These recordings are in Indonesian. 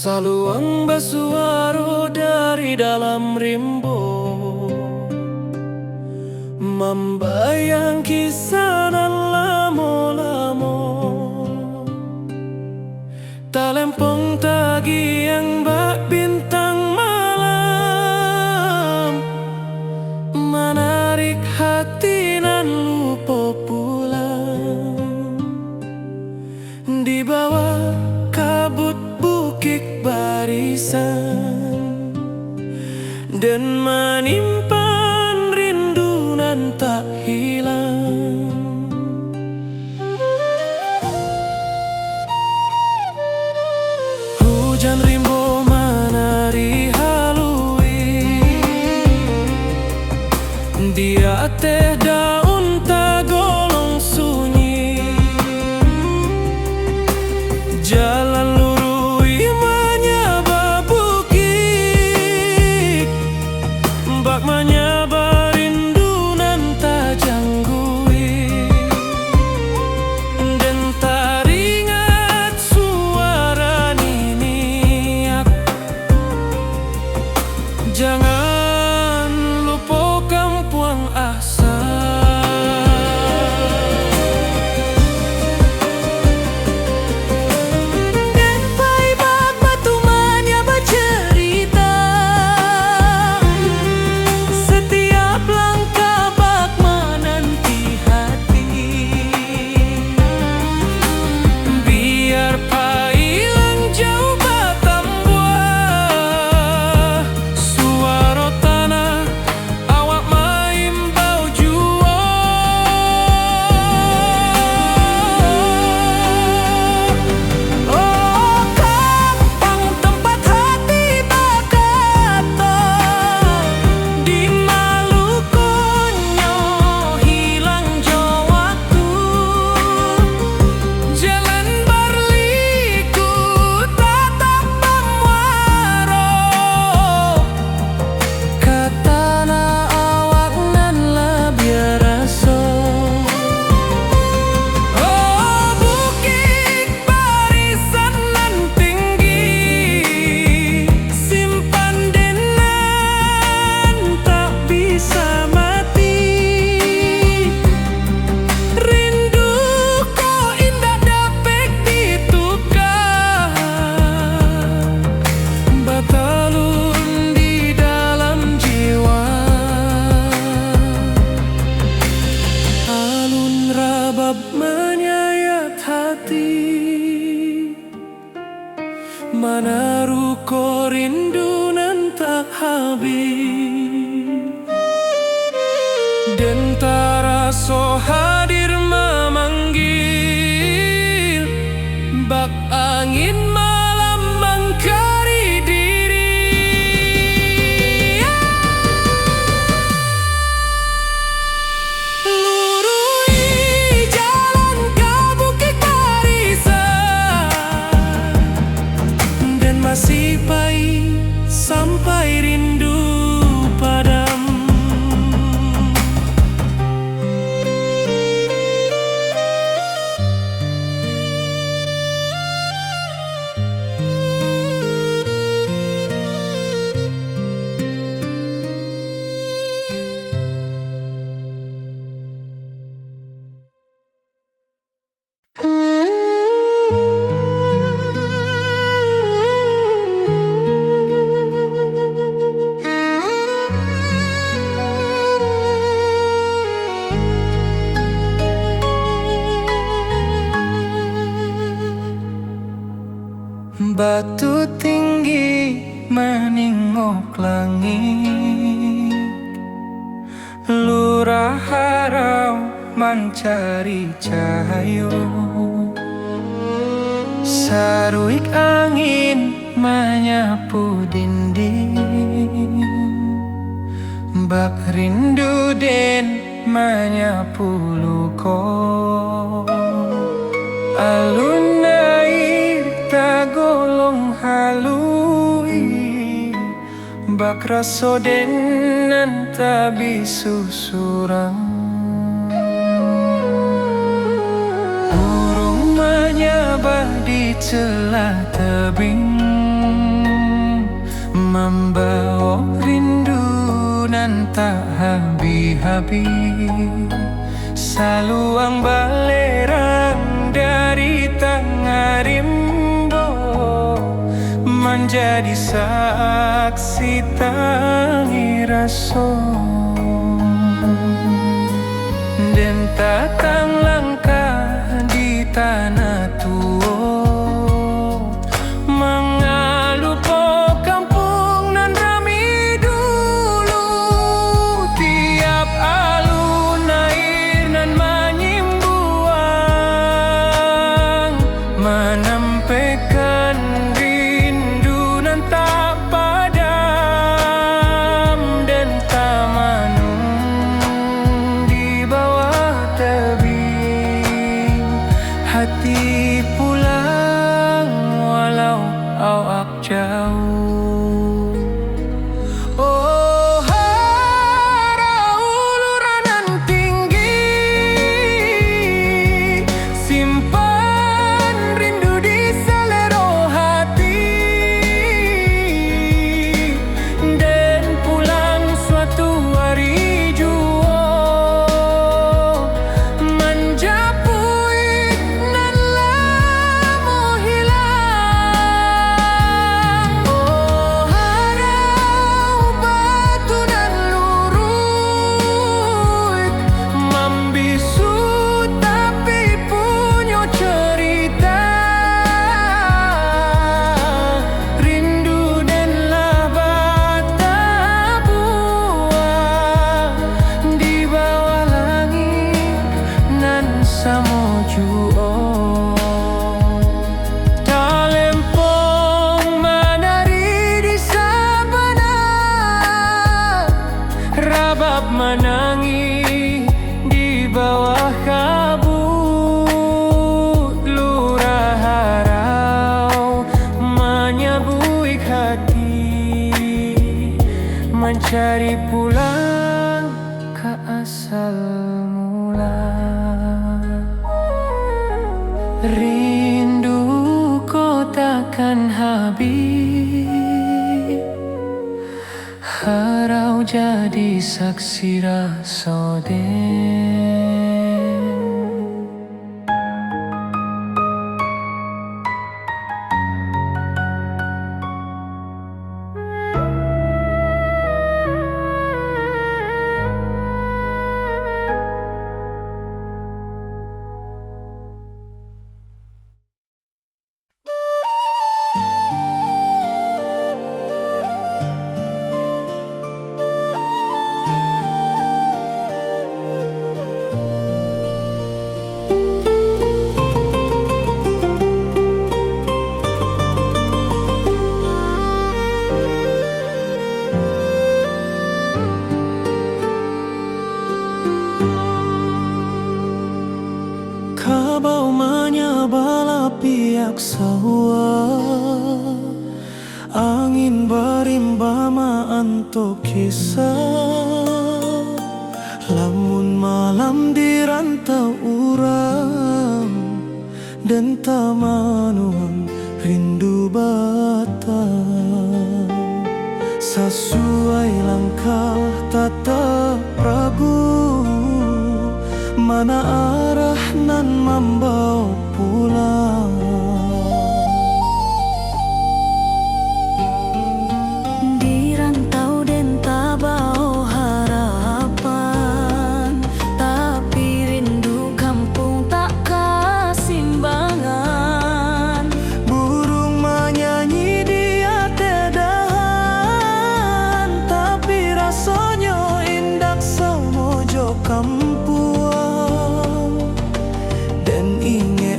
Saluang basuaro dari dalam rimbo, membayang kisah nan lamo-lamo. Talempong tagi yang bak bintang malam, menarik hati nan lupa pulang. Di bawah kabut bukit barisan, dan menyimpan rindu nan tak hilang. Hujan rimbo menari halui, dia teh daun tagolong sunyi. Jalan lurui menyaba bukit, bak menyaba rindu nan tak janggui. Dan teringat suara niniak, jangan lupakan puang asa. Menyayat hati, menaruh ko rindu nan tak habis. Dan taraso hadir memanggil, bak angin malam mengkari diri. Masih pahit sampai rindu padam. Batu tinggi meningok langit, lurah harau mencari cahaya. Saruik angin menyapu dinding, bak rindu den menyapu luko. Alun air tagolong halui, bak raso den nan tabi susurang. Burung menyaba di celah tebing, membawa rindu nan tak habis-habis. Saluang balerang dari tengah rimbo, menjadi saksi tangi raso. Dan tatang langkah di tanah tua, mengalu po kampung nan rami dulu. Tiap alun air nan menyimbuang, menampaikan rindu nan tak padam. Dan tamanung di bawah tebing, hati pulang walau awak jauh. Oh, harau uluran tinggi, simpan rindu di selero hati. Dan pulang suatu hari jua, menjapui nan lamo hilang. Oh, harau batu nan lurut, membisu tapi punya cerita. Rindu dan bata buah di bawah langit nan samojuo. Talempong menari di sabana, rabab menangis di bawah kabut. Lurah harau menyabuik hati, mencari pulang ke asal mula. Rindu ko takkan habis, harau jadi saksi rasa den. Kabau menyabala pihak sawah, angin berimbama untuk kisah. Lamun malam di rantau urang, dan tamanuang rindu bata. Sesuai langkah tatap ragu, mana arah nan membawa pulang. Di rantau dan tabau harapan, tapi rindu kampung tak kasimbangan. Burung menyanyi di atedahan, tapi rasanya indah semojo kampuang. Dan inge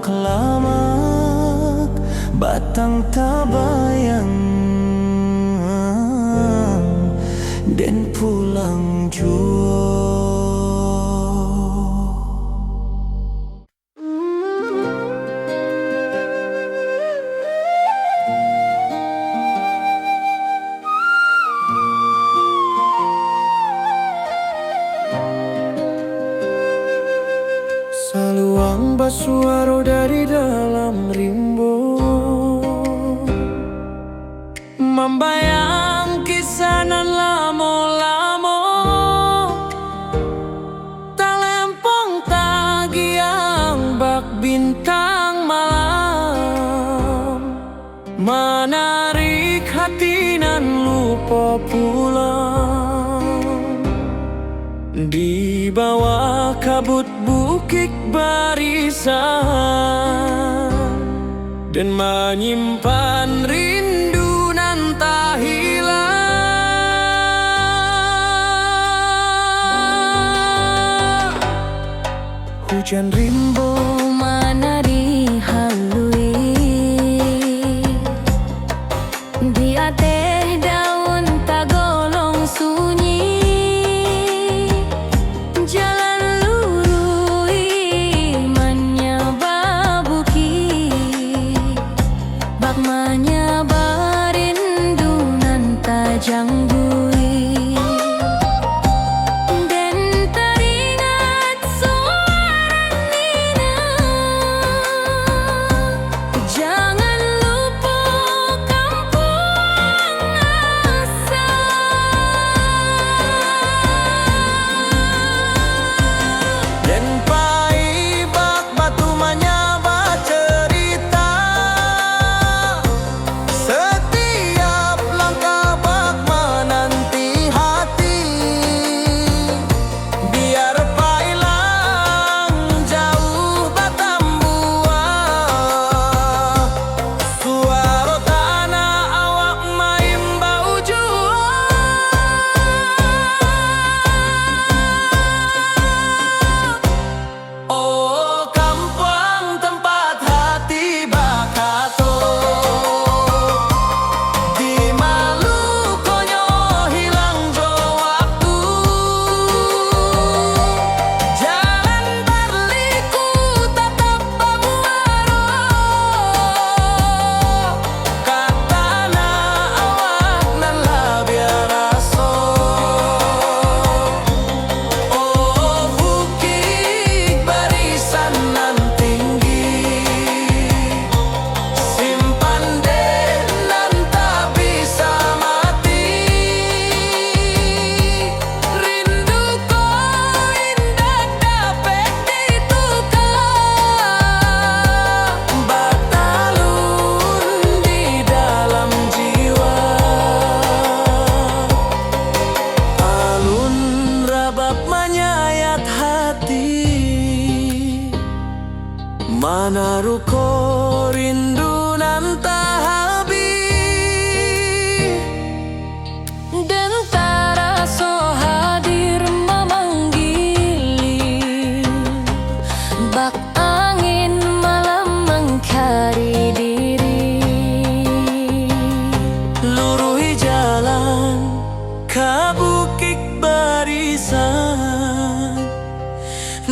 lamak batang tabayang den pulang jua. Saluang basuaro dari dalam rimbo, membayang kisanan lamo-lamo, talempong tagiang bak bintang malam, menarik hati nan lupa pulang. Di bawah kabut bukit barisan dan menyimpan rindu nan tak hilang. Hujan rimbo Manari halui di ateh daun tagolong sunyi, jalan lurui manya babuki, bak manya barindu nan tajang bui. Den teringat suara Nina, jangan lupa kampung asal. den pai bak batu manyaba cerita, setiap langkah bak menanti hati, biar pailang jauh batambua, suara tanah awak main bau jua. Oh kampung tempat hati bakato, di Malukonyo hilang jo waktu, jalan berliku tetap bamuaro, katana awak nan labiar aso. Oh bukit barisan nan tinggi, simpan den nan tak bisa mati, rindu ko indah dapat ditukar, batalun di dalam jiwa, alun rabab menyayat hati, mana ruko rindu nan tak habis. Dan taraso hadir memanggili, bak angin malam mengkari diri. Luruhi jalan ke bukit barisan,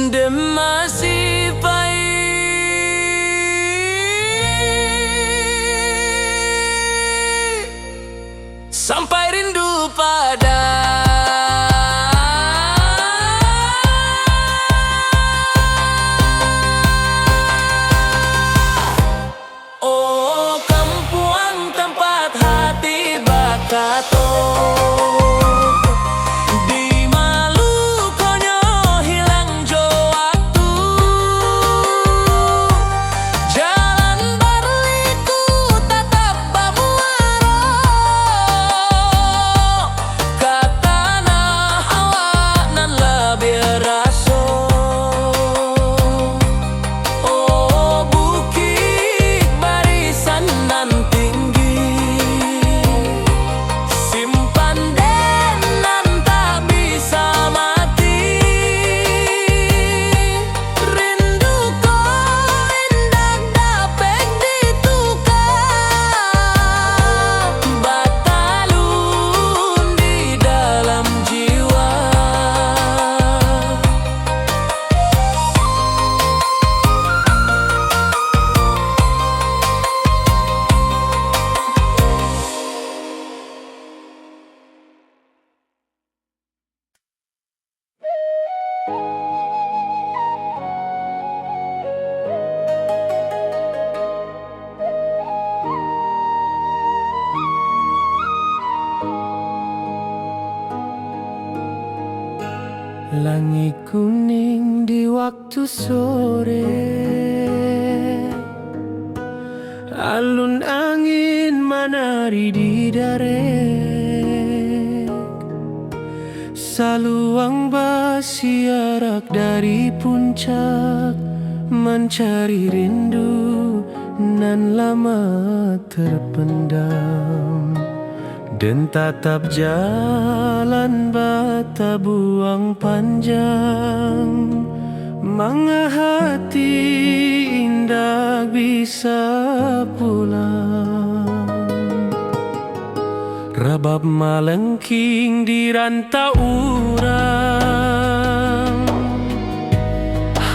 dan masih pahit sampai rindu pada oh kampung tempat hati bakato, di Malukonyo hilang jo waktu, sore, alun angin menari di darek, saluang bersiarak dari puncak, mencari rindu nan lama terpendam. Dan tatap jalan bata buang panjang, manga hati indah bisa pulang. Rabab malengking di rantau urang,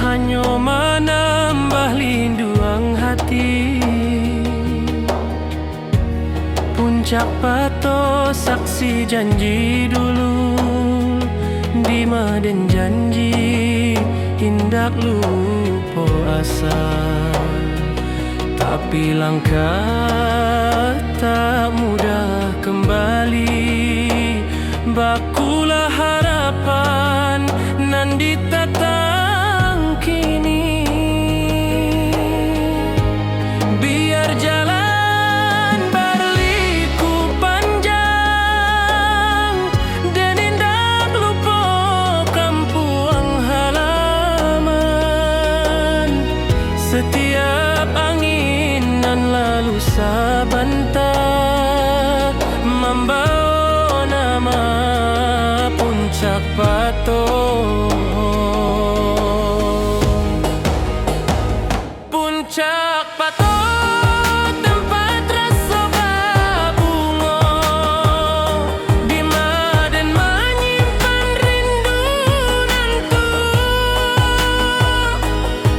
hanya menambah linduang hati. Puncak pato saksi janji dulu, di maden janji hindak lupa asa. Tapi langkah tak mudah kembali, bakulah harapan nan ditatang kini. Biar jalan berliku panjang, dan indak lupa kampung halaman. Setiap angin nan lalu sabantah, membawa nama Puncak Pato. Puncak Pato, tempat rasa berbunga, di maden menyimpan rindu nantu.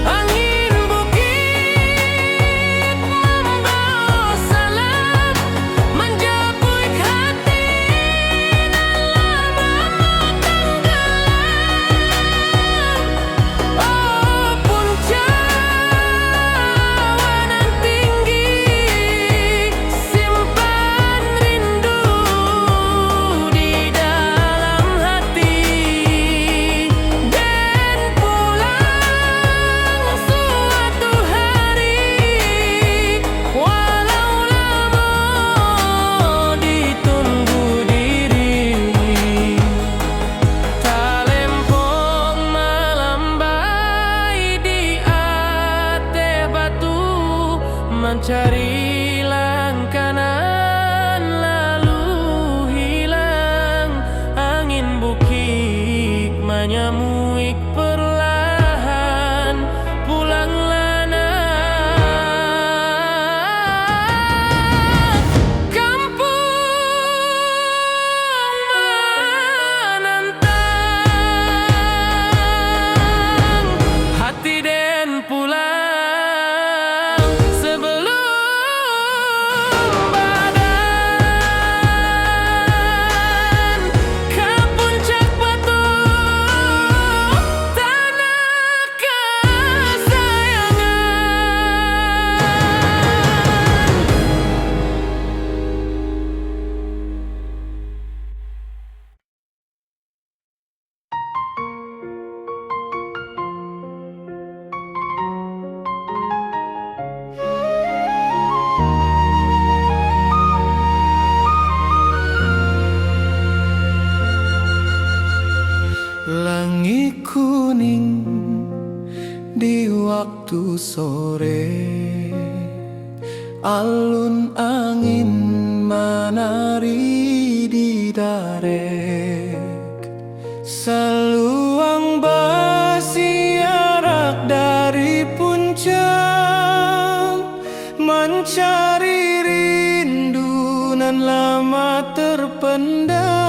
Angin bukit membawa salam, menjapui hati nan lama tenggelam. Oh puncak awan tinggi, simpan rindu di dalam hati, dan pulang suatu hari, walau lama ditunggu diri. Tak lempok melambai di ate batu, mencari langkanan lalu hilang. Angin bukit menyamuik perlahan, pulanglah nak kampung menantang. Hati den pulang sebelum badan ke Puncak Pato, tanah kesayangan. Langit kuning di waktu sore, alun angin menari di darek, saluang bersiarak dari puncak, mencari rindu nan lama terpendam.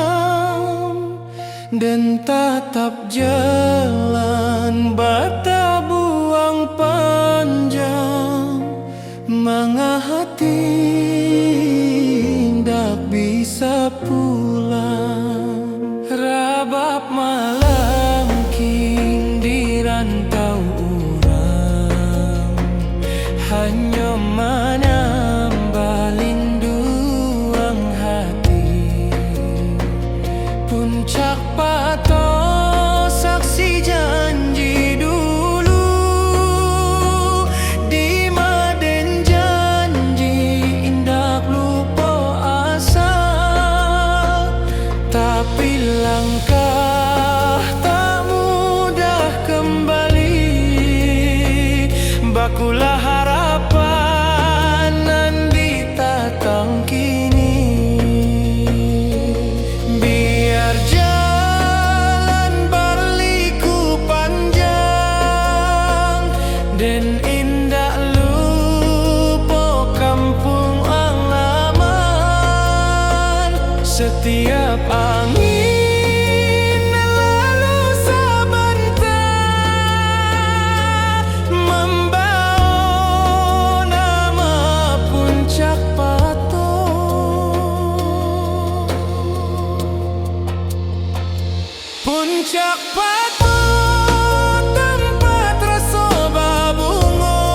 Dan tatap jalan bata buang panjang, manga hati hendak bisa pulang. Rabab malangking di rantau urang, hanya menambah linduang hati. Puncak Pato saksi janji dulu, bakulah harapan nan ditatang kini. Biar jalan berliku panjang dan indah lupa kampung halaman. Setiap angin lalu sebentar membawa nama Puncak Patung. Puncak Patung tempat rasa babungo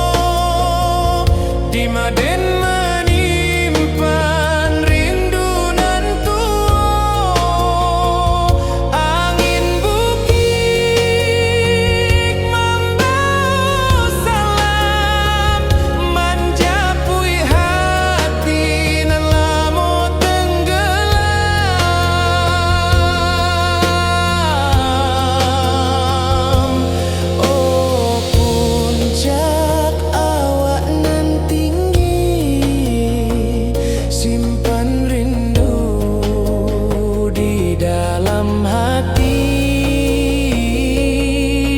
di Maden menyimpan rindu nan tua. Angin bukit membawa salam menjapui hati nan lamo tenggelam. Oh puncak awak nan tinggi, simpan rindu di dalam hati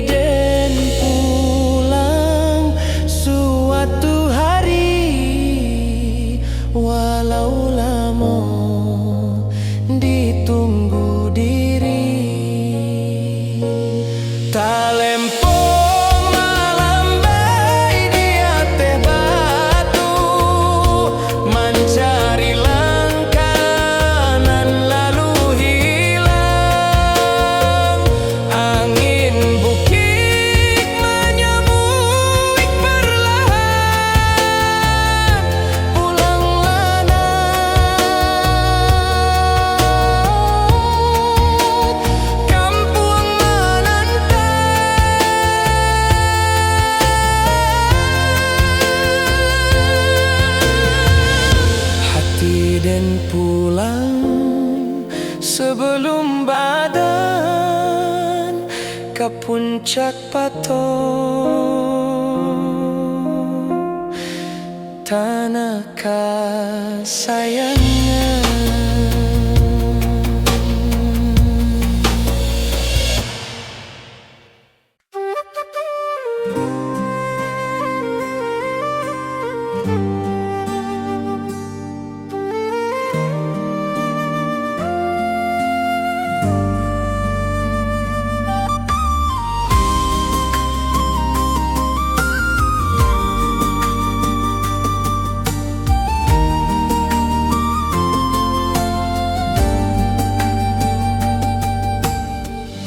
dan pulang suatu hari walau lama ditunggu diri. Talempo malam bayi di atas batu mencari langkah nan lalu hilang. Angin bukit menyambut perlahan pulanglah nak kampung menanti. Hati dan pulang sebelum badan ke Puncak Patung, tanah kesayangan.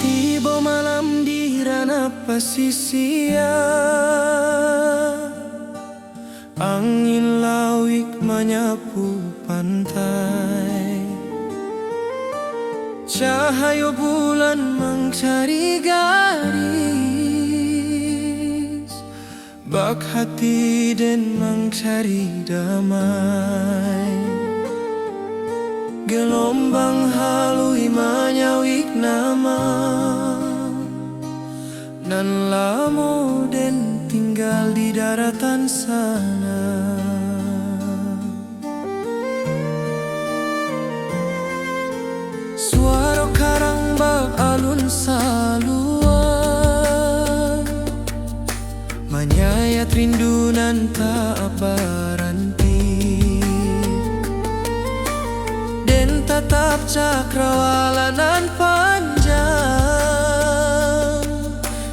Tiba malam di ranah pesisir, angin lawik menyapu pantai. Cahaya bulan mencari garis, bak hati dan mencari damai. Gelombang halui menyawik nama nan lamo dan tinggal di daratan sana. Suara karang bak alun saluan menyayat rindu nan tak berhenti. Dan tetap cakrawala nan panjang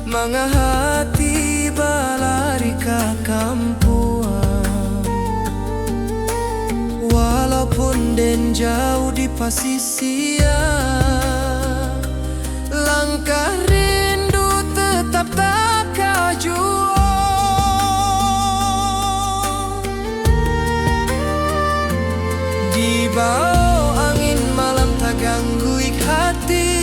mengahati balari ke kampuan. Walaupun den jauh di pasisia, langkah rindu tetap tak kaju. Di bawah angin malam tak ganggu hati,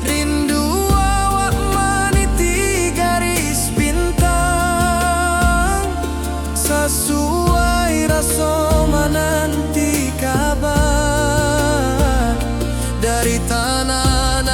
rindu awak meniti garis bintang. Sesuai rasa menanti kabar dari tanah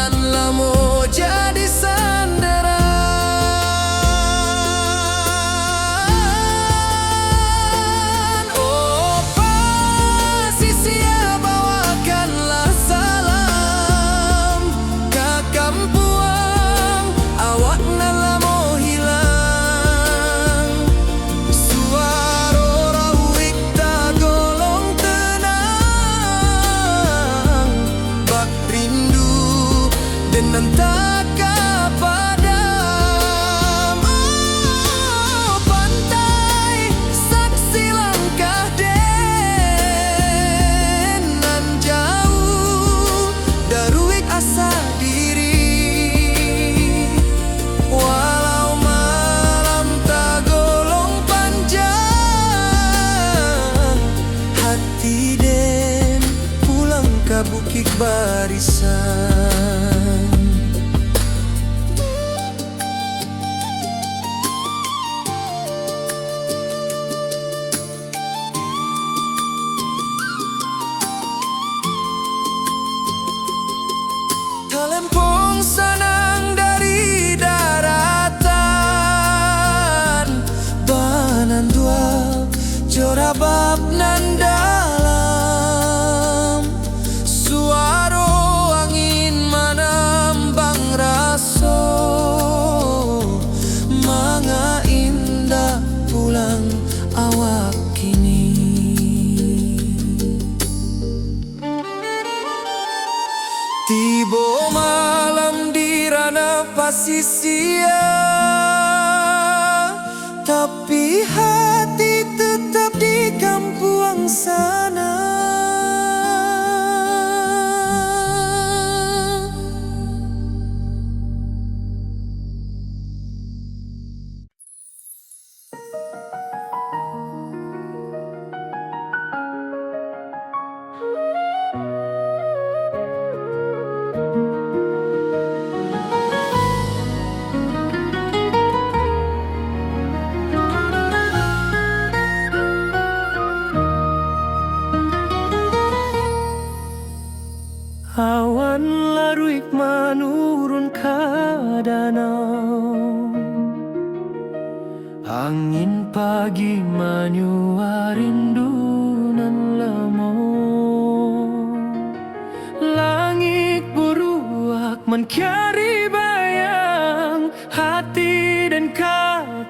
sia-sia, tapi hati tetap di kampung sana. Awan laruik menurun ke danau, angin pagi menyua rindu nan lemo. Langit buruak mencari bayang, hati dan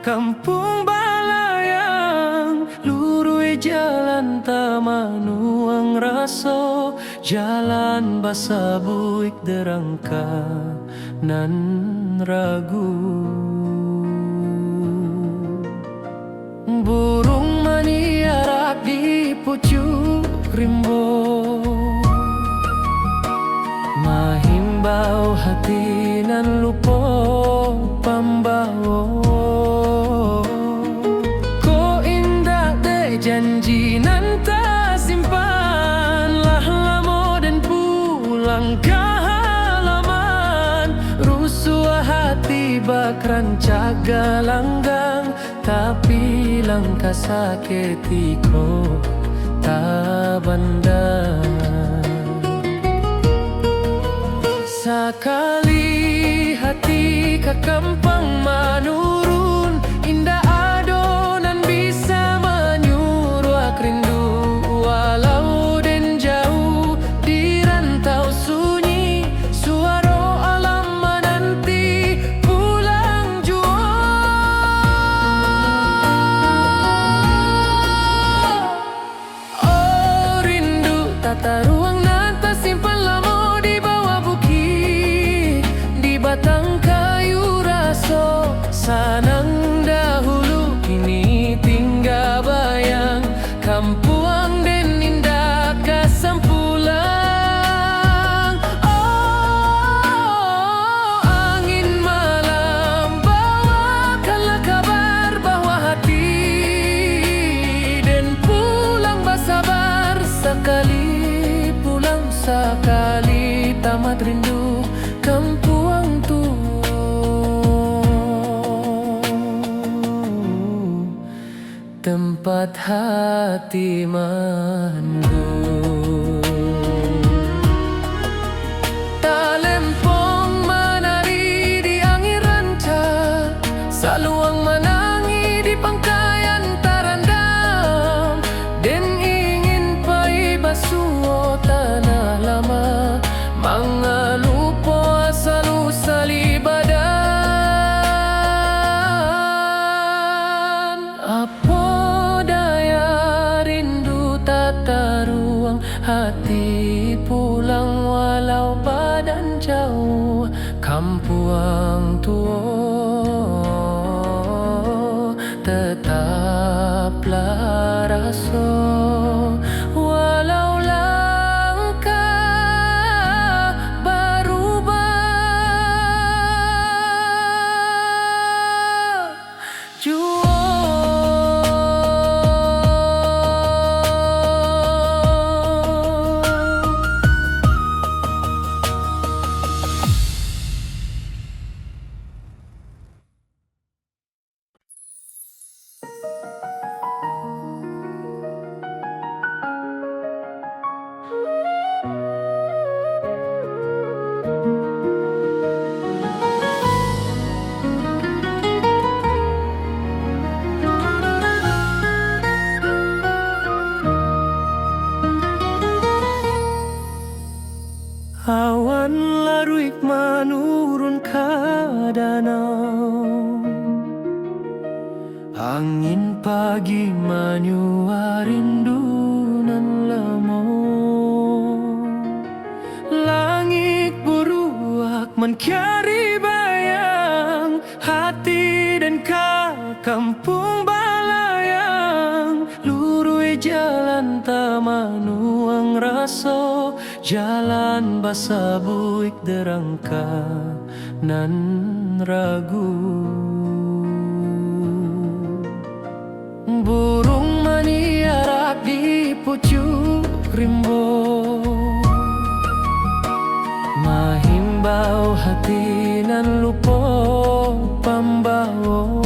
kampung balayang. Lurui jalan tamanuang raso, jalan basabuik derangka nan ragu. Burung maniarak di pucuk rimbo, mahimbau hati nan lupo pambawo. Ko indah de janji nan tak simpan, lah lamo dan pulang ke halaman. Rusuh hati bak rancak galanggang, tapi langkah sakitiko tak bandar. Sekali hati ke kampung menurun, indah adonan bisa menyuruh rindu. Walau dan jauh di rantau sunyi, suara alam menanti pulang jua. Oh rindu tata ruang nan tersimpan lama di bawah bukit, di batang kayu raso sanang dahulu. Kini tinggal bayang kampuang dan indah kesampulang. Oh angin malam bawakanlah kabar bahwa hati dan pulang bersabar. Sekali pulang sekali tamat rindu kampuang tu. Tempat hati mandu. Talempong menari di angin ranca, saluang menangi di pangkayan tarandam. Dan ingin pai basuh tanah lama, mangalupo asal usali badan. Apa daya rindu tata ruang hati pulang, walau badan jauh kampuang tua tetaplah raso. Walau langkah berubah jua. Awan laruik menurun ke danau, angin pagi menyua rindu nan lemo. Langit buruak mencari bayang, Kampung Balayang, lurui jalan Tamanuang Raso, jalan Basabuik derangka nan ragu. Burung maniarak di pucuk rimbo, mahimbau hati nan lupo pambawo.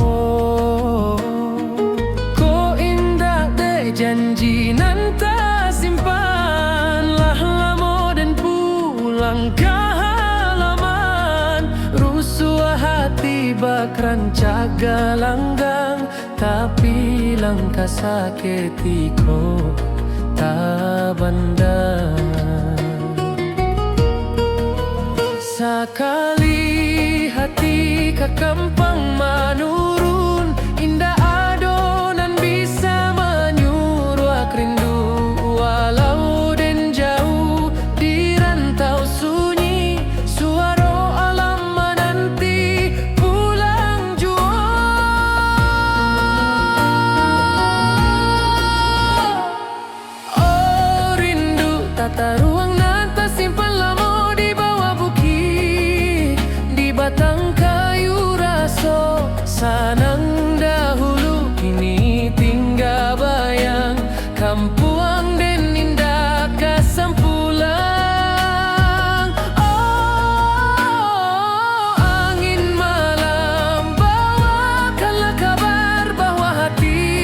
Ko indah de janji nan tak simpan, lah lamo dan pulang ke halaman. Rusuh hati bak rancak galanggang, tapi langkah sakitiko tak bandar. Sakali hati ke kampung menurun, indah adonan bisa menyuruh rindu. Walau den jauh di rantau sunyi, suara alam menanti pulang jua. Oh rindu tata ruang nata simpan lama di bawah bukit, di batang kayu raso. Sanang dahulu kini tinggal bayang, kampuang den indah kasampulang. Oh angin malam bawakanlah kabar bahwa hati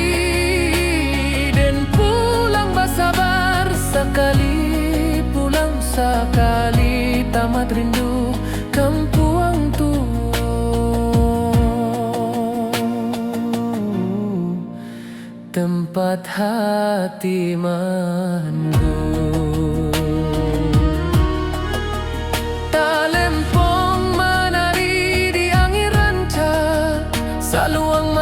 den pulang basabar. Sekali pulang sekali tamat rindu kampuang tu. Tempat hati mandu. Talempong menari di angin ranca, saluang